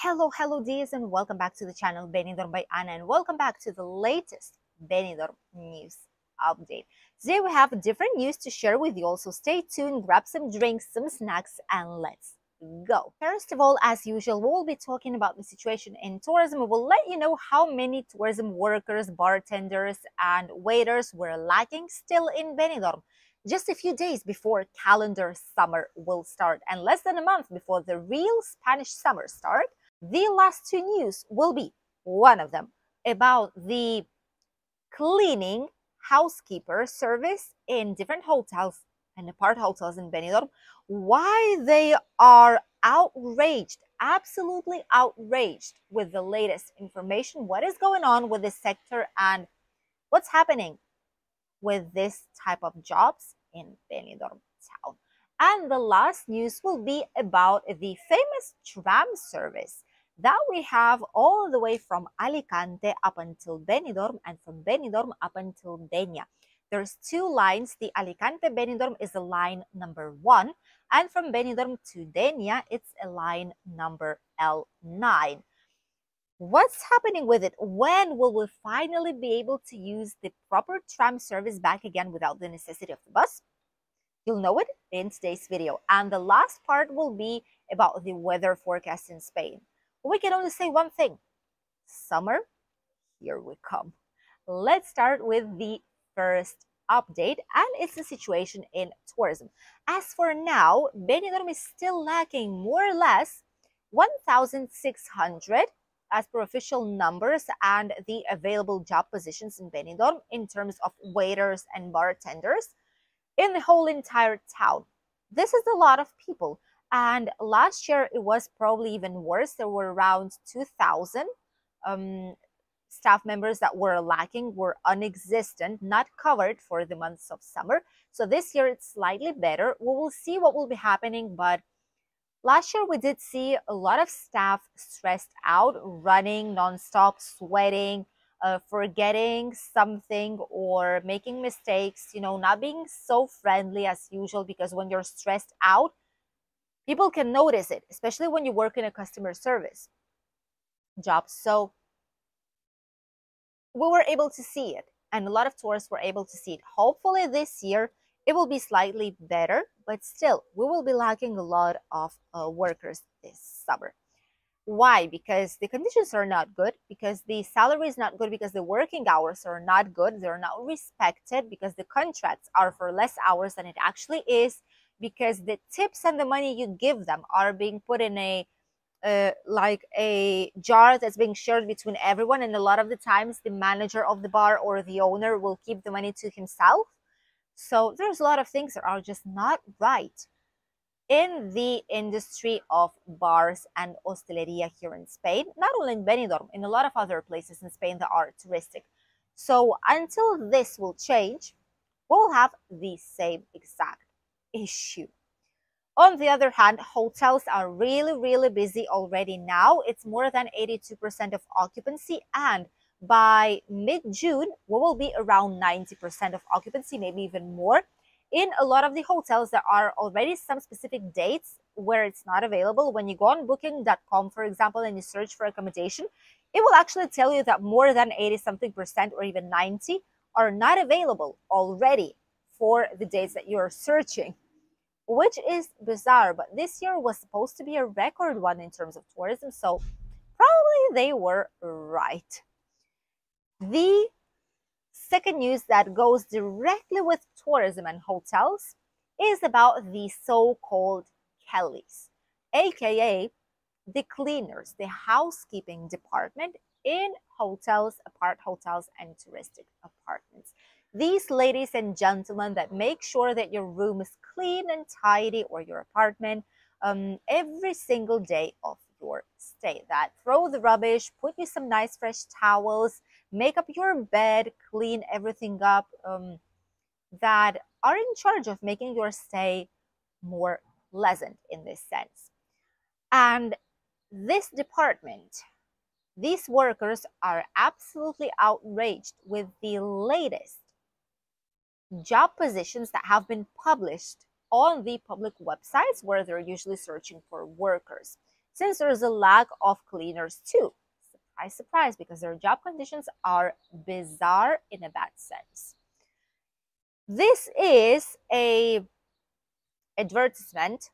Hello dears, and welcome back to the channel Benidorm by Anna, and welcome back to the latest Benidorm news update. Today we have different news to share with you, so stay tuned, grab some drinks, some snacks, and let's go. First of all, as usual, we will be talking about the situation in tourism. We will let you know how many tourism workers, bartenders, and waiters were lacking still in Benidorm just a few days before calendar summer will start, and less than a month before the real Spanish summer start. The last two news will be one of them about the cleaning housekeeper service in different hotels and apart hotels in Benidorm, why they are outraged, absolutely outraged with the latest information, what is going on with this sector and what's happening with this type of jobs in Benidorm town. And the last news will be about the famous tram service that we have all the way from Alicante up until Benidorm and from Benidorm up until Denia. There's two lines. The Alicante Benidorm is a line number 1, and from Benidorm to Denia, it's a line number L9. What's happening with it? When will we finally be able to use the proper tram service back again without the necessity of the bus? You'll know it in today's video. And the last part will be about the weather forecast in Spain. We can only say one thing. Summer, here we come. Let's start with the first update, and it's the situation in tourism. As for now, Benidorm is still lacking more or less 1,600 as per official numbers and the available job positions in Benidorm in terms of waiters and bartenders in the whole entire town. This is a lot of people, and last year it was probably even worse. There were around 2,000 staff members that were lacking, were non-existent, not covered for the months of summer. So this year it's slightly better. We will see what will be happening, but last year we did see a lot of staff stressed out, running nonstop, sweating, forgetting something or making mistakes, not being so friendly as usual, because when you're stressed out, people can notice it, especially when you work in a customer service job. So we were able to see it, and a lot of tourists were able to see it. Hopefully this year it will be slightly better, but still we will be lacking a lot of workers this summer. Why? Because the conditions are not good, because the salary is not good, because the working hours are not good, they're not respected, because the contracts are for less hours than it actually is, because the tips and the money you give them are being put in a like a jar that's being shared between everyone, and a lot of the times the manager of the bar or the owner will keep the money to himself. So there's a lot of things that are just not right in the industry of bars and hosteleria here in Spain, not only in Benidorm, in a lot of other places in Spain that are touristic. So until this will change, we'll have the same exact issue. On the other hand, hotels are really busy already now. It's more than 82% of occupancy, and by mid-June, we will be around 90% of occupancy, maybe even more. In a lot of the hotels, there are already some specific dates where it's not available. When you go on booking.com, for example, and you search for accommodation, it will actually tell you that more than 80-something% or even 90 are not available already for the dates that you are searching, which is bizarre. But this year was supposed to be a record one in terms of tourism, so probably they were right. The second news that goes directly with tourism and hotels is about the so-called Kellys, aka the cleaners, the housekeeping department in hotels, apart hotels, and touristic apartments. These ladies and gentlemen that make sure that your room is clean and tidy, or your apartment, every single day of your stay, that throw the rubbish, put you some nice fresh towels, make up your bed, clean everything up, that are in charge of making your stay more pleasant in this sense. And this department, these workers are absolutely outraged with the latest job positions that have been published on the public websites where they're usually searching for workers. since there's a lack of cleaners too. Surprise, surprise, because their job conditions are bizarre in a bad sense. This is a advertisement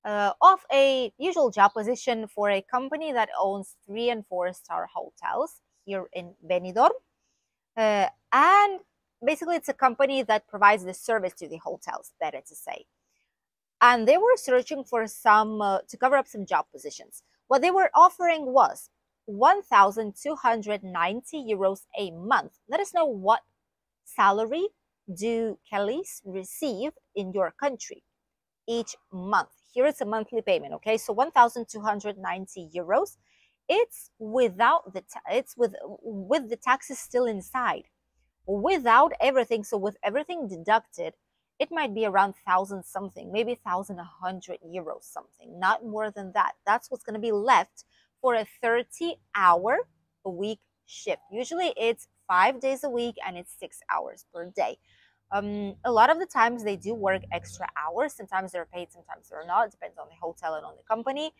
of a usual job position for a company that owns 3 and 4 star hotels here in Benidorm. And basically, it's a company that provides the service to the hotels, better to say. And they were searching for some to cover up some job positions. What they were offering was 1,290 euros a month. Let us know what salary do Kellys receive in your country each month. Here it's a monthly payment, okay? So 1,290 euros. It's without the it's with the taxes still inside, without everything. So with everything deducted, it might be around 1,000 something, maybe 1,100 euros something, not more than that. That's what's going to be left for a 30-hour a week shift. Usually it's 5 days a week and it's 6 hours per day. A lot of the times they do work extra hours. Sometimes they're paid, sometimes they're not. It depends on the hotel and on the company.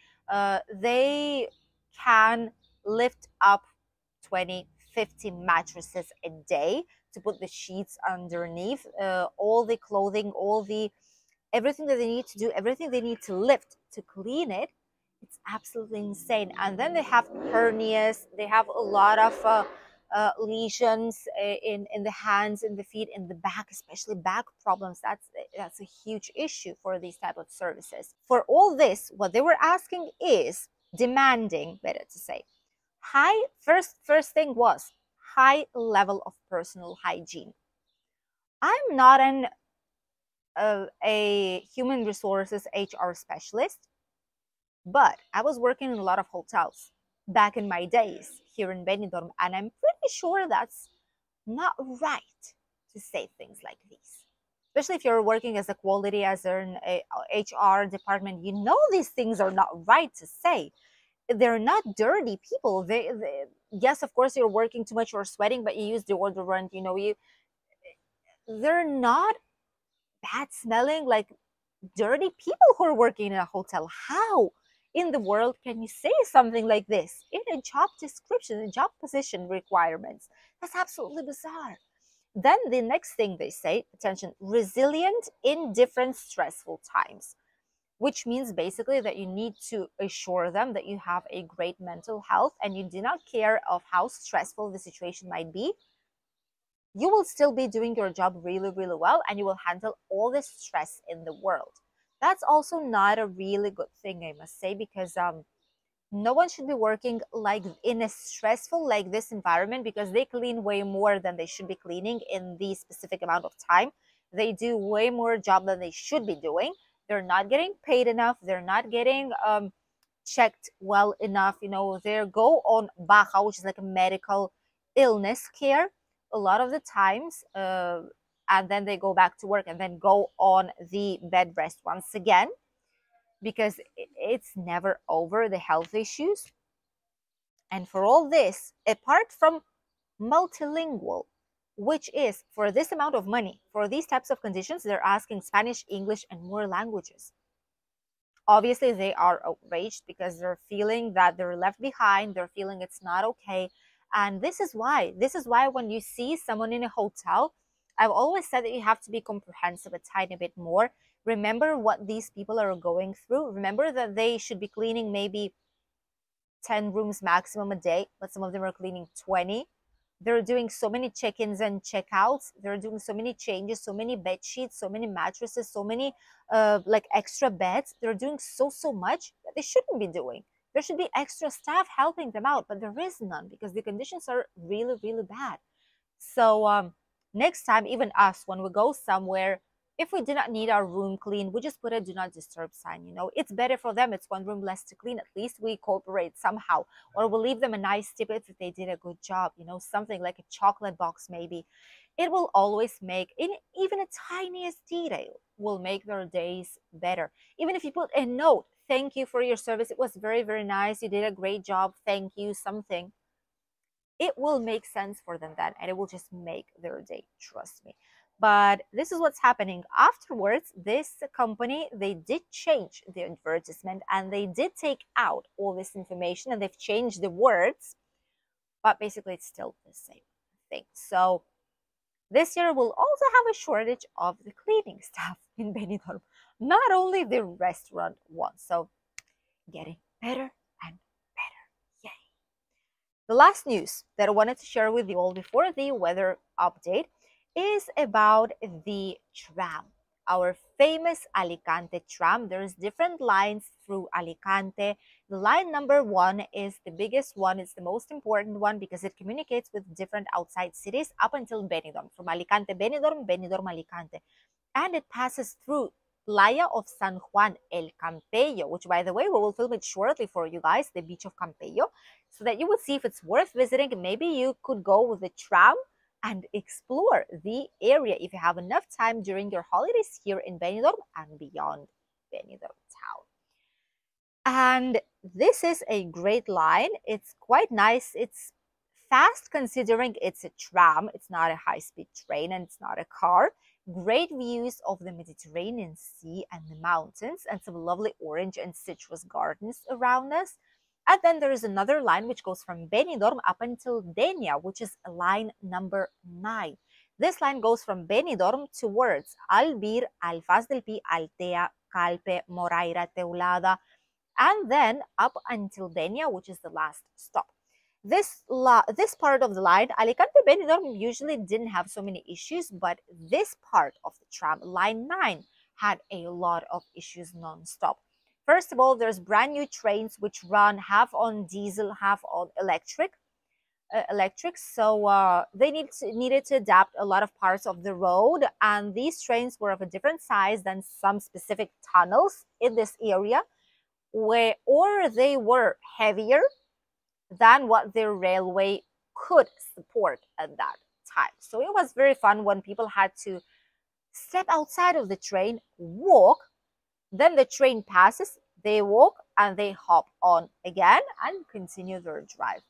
They can lift up 20, 50 mattresses a day to put the sheets underneath, all the clothing, everything that they need to do, everything they need to lift to clean it. It's absolutely insane. And then they have hernias. They have a lot of lesions in the hands, in the feet, in the back, especially back problems. That's a huge issue for these type of services. For all this, what they were asking is demanding, better to say, first thing was high level of personal hygiene. I'm not a human resources HR specialist, but I was working in a lot of hotels back in my days here in Benidorm, and I'm pretty sure that's not right to say things like these. Especially if you're working as a quality, as an HR department, you know these things are not right to say. They're not dirty people. Yes, of course, you're working too much, you're sweating, but you use deodorant. They're not bad smelling, like dirty people who are working in a hotel. How in the world can you say something like this in a job description, a job position requirements? That's absolutely bizarre. Then the next thing they say, attention, resilient in different stressful times, which means basically that you need to assure them that you have a great mental health and you do not care of how stressful the situation might be. You will still be doing your job really, really well, and you will handle all the stress in the world. That's also not a really good thing, I must say, because no one should be working like in a stressful like this environment, because they clean way more than they should be cleaning in the specific amount of time. They do way more job than they should be doing. They're not getting paid enough. They're not getting checked well enough. They go on baja, which is like a medical illness care a lot of the times, and then they go back to work and then go on the bed rest once again, because it's never over, the health issues. And for all this, apart from multilingual, which is for this amount of money, for these types of conditions, they're asking Spanish, English, and more languages. Obviously, they are outraged because they're feeling that they're left behind. They're feeling it's not okay. And this is why when you see someone in a hotel, I've always said that you have to be comprehensive a tiny bit more. Remember what these people are going through. Remember that they should be cleaning maybe 10 rooms maximum a day, but some of them are cleaning 20. They're doing so many check-ins and check-outs. They're doing so many changes, so many bed sheets, so many mattresses, so many like extra beds. They're doing so much that they shouldn't be doing. There should be extra staff helping them out, but there is none because the conditions are really, really bad. So next time, even us, when we go somewhere, if we do not need our room clean, we just put a do not disturb sign. It's better for them. It's one room less to clean. At least we cooperate somehow, or we'll leave them a nice tip if they did a good job. Something like a chocolate box maybe. It will always make, even a tiniest detail will make their days better. Even if you put a note, thank you for your service, it was very, very nice, you did a great job, thank you, something, it will make sense for them then, and it will just make their day, trust me. But this is what's happening afterwards. This company, they did change the advertisement and they did take out all this information and they've changed the words, but basically it's still the same thing. So this year we'll also have a shortage of the cleaning staff in Benidorm, not only the restaurant one. So getting better and better. Yay. The last news that I wanted to share with you all before the weather update is about the tram, our famous Alicante tram. There's different lines through Alicante. The line number 1 is the biggest one. It's the most important one because it communicates with different outside cities up until Benidorm, from Alicante Benidorm, Benidorm Alicante. And it passes through Playa of San Juan El Campello, which, by the way, we will film it shortly for you guys, the beach of Campello, so that you will see if it's worth visiting. Maybe you could go with the tram and explore the area if you have enough time during your holidays here in Benidorm and beyond Benidorm town. And this is a great line. It's quite nice. It's fast considering it's a tram. It's not a high-speed train and it's not a car. Great views of the Mediterranean Sea and the mountains and some lovely orange and citrus gardens around us. And then there is another line which goes from Benidorm up until Denia, which is line number 9. This line goes from Benidorm towards Albir, Alfaz del Pi, Altea, Calpe, Moraira, Teulada, and then up until Denia, which is the last stop. This part of the line, Alicante Benidorm, usually didn't have so many issues, but this part of the tram, line 9, had a lot of issues non-stop. First of all, there's brand new trains which run half on diesel, half on electric. So they needed to adapt a lot of parts of the road, and these trains were of a different size than some specific tunnels in this area, or they were heavier than what the railway could support at that time. So it was very fun when people had to step outside of the train, walk, then the train passes, they walk, and they hop on again and continue their drive.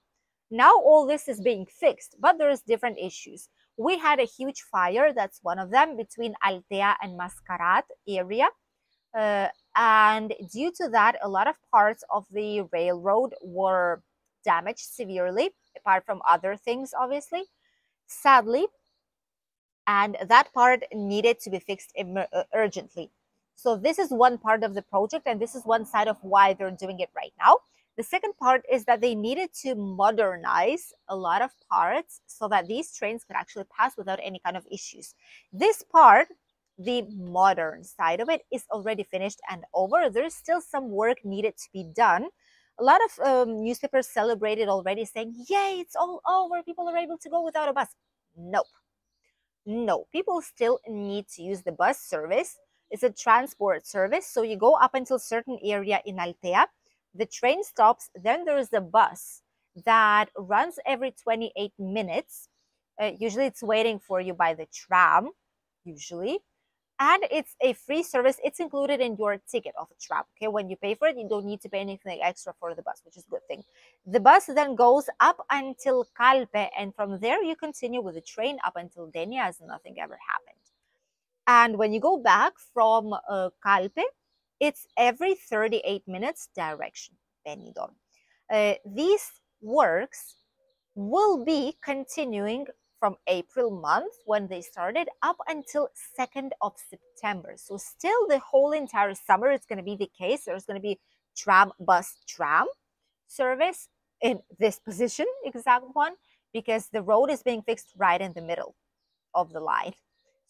Now all this is being fixed, but there's different issues. We had a huge fire, that's one of them, between Altea and Mascarat area. And due to that, a lot of parts of the railroad were damaged severely, apart from other things, obviously, sadly. And that part needed to be fixed urgently. So this is one part of the project, and this is one side of why they're doing it right now. The second part is that they needed to modernize a lot of parts so that these trains could actually pass without any kind of issues. This part, the modern side of it, is already finished and over. There's still some work needed to be done. A lot of newspapers celebrated already, saying, yay, it's all over. People are able to go without a bus. Nope. No, people still need to use the bus service. It's a transport service. So you go up until a certain area in Altea. The train stops. Then there is a bus that runs every 28 minutes. Usually it's waiting for you by the tram, usually. And it's a free service. It's included in your ticket of a tram. Okay, when you pay for it, you don't need to pay anything extra for the bus, which is a good thing. The bus then goes up until Calpe, and from there you continue with the train up until Denia as nothing ever happened. And when you go back from Calpe, it's every 38 minutes direction, Benidorm. These works will be continuing from April month when they started up until 2nd of September. So still the whole entire summer it's going to be the case. There's going to be tram, bus, tram service in this position, exact one, because the road is being fixed right in the middle of the line.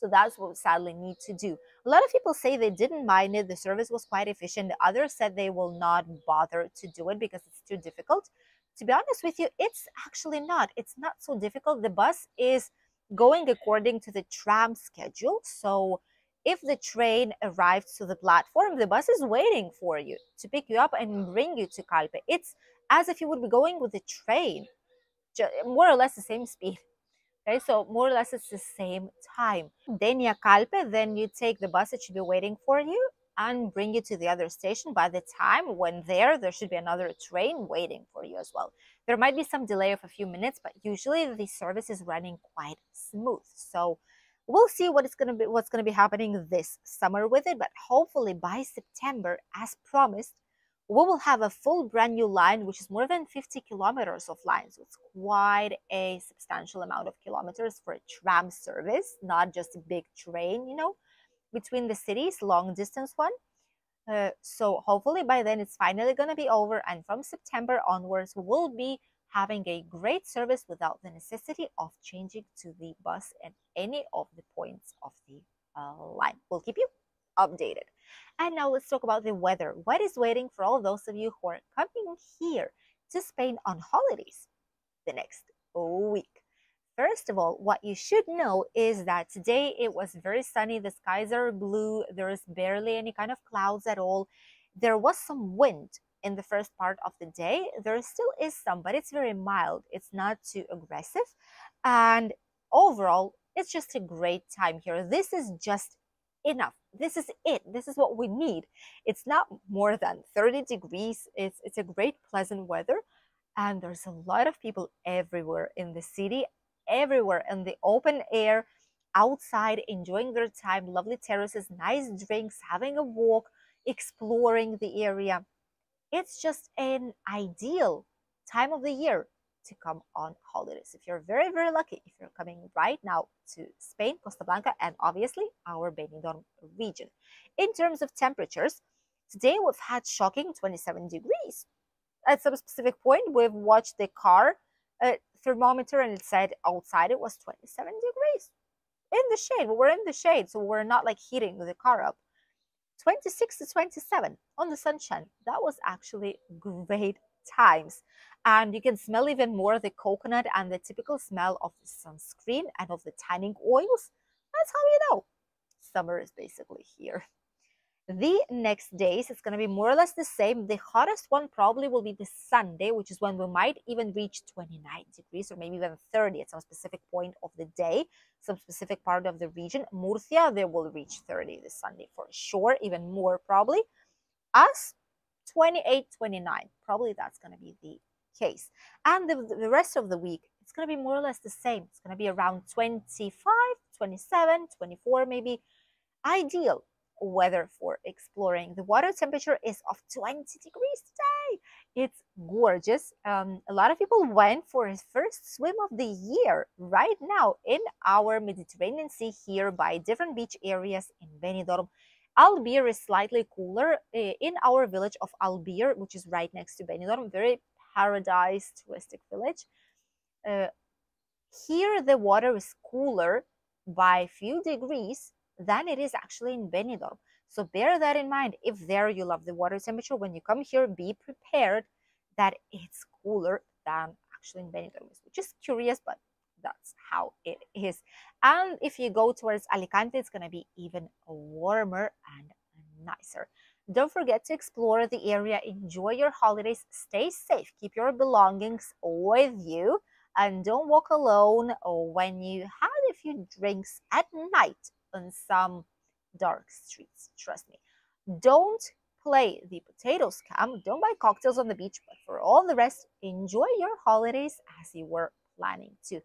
So that's what we sadly need to do. A lot of people say they didn't mind it. The service was quite efficient. Others said they will not bother to do it because it's too difficult. To be honest with you, it's actually not. It's not so difficult. The bus is going according to the tram schedule. So if the train arrives to the platform, the bus is waiting for you to pick you up and bring you to Calpe. It's as if you would be going with the train, more or less the same speed. Okay, so more or less it's the same time. Denia Calpe, then you take the bus that should be waiting for you and bring you to the other station. By the time when there should be another train waiting for you as well. There might be some delay of a few minutes, but usually the service is running quite smooth. So We'll see what's gonna be happening this summer with it, but hopefully by September, as promised, we will have a full brand new line, which is more than 50 kilometers of line. So it's quite a substantial amount of kilometers for a tram service, not just a big train, between the cities, long distance one. So hopefully by then it's finally going to be over, and from September onwards we will be having a great service without the necessity of changing to the bus at any of the points of the line. We'll keep you updated. And now let's talk about the weather. What is waiting for all those of you who are coming here to Spain on holidays the next week? First of all, what you should know is that today it was very sunny. The skies are blue. There is barely any kind of clouds at all. There was some wind in the first part of the day. There still is some, but it's very mild. It's not too aggressive. And overall, it's just a great time here. This is just enough. This is it. This is what we need. It's not more than 30 degrees. It's a great, pleasant weather. And there's a lot of people everywhere in the city, everywhere in the open air, outside, enjoying their time, lovely terraces, nice drinks, having a walk, exploring the area. It's just an ideal time of the year to come on holidays. If you're very, very lucky, if you're coming right now to Spain, Costa Blanca, and obviously our Benidorm region. In terms of temperatures, today we've had shocking 27 degrees. At some specific point, we've watched the car thermometer and it said outside it was 27 degrees in the shade. We were in the shade, so we're not like heating the car up. 26 to 27 on the sunshine. That was actually great times. And you can smell even more the coconut and the typical smell of the sunscreen and of the tanning oils. That's how you know summer is basically here. The next days, it's going to be more or less the same. The hottest one probably will be the Sunday, which is when we might even reach 29 degrees or maybe even 30 at some specific point of the day, some specific part of the region. Murcia, they will reach 30 this Sunday for sure, even more probably. Us, 28, 29. Probably that's going to be the case. And the rest of the week, it's going to be more or less the same. It's going to be around 25, 27, 24 maybe. Ideal weather for exploring. The water temperature is of 20 degrees today. It's gorgeous. A lot of people went for his first swim of the year right now in our Mediterranean Sea here by different beach areas in Benidorm. Albir is slightly cooler in our village of Albir, which is right next to Benidorm, very paradise touristic village. Here the water is cooler by a few degrees than it is actually in Benidorm. So bear that in mind. If there you love the water temperature, when you come here, be prepared that it's cooler than actually in Benidorm, which is curious, but that's how it is. And if you go towards Alicante, it's going to be even warmer and nicer. Don't forget to explore the area, enjoy your holidays, stay safe, keep your belongings with you, and don't walk alone when you had a few drinks at night on some dark streets. Trust me. Don't play the potato scam. Don't buy cocktails on the beach. But for all the rest, enjoy your holidays as you were planning to.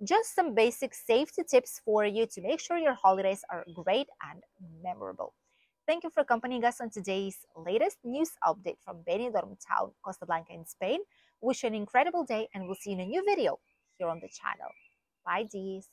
Just some basic safety tips for you to make sure your holidays are great and memorable. Thank you for accompanying us on today's latest news update from Benidorm town, Costa Blanca in Spain. Wish you an incredible day and we'll see you in a new video here on the channel. Bye, Dees.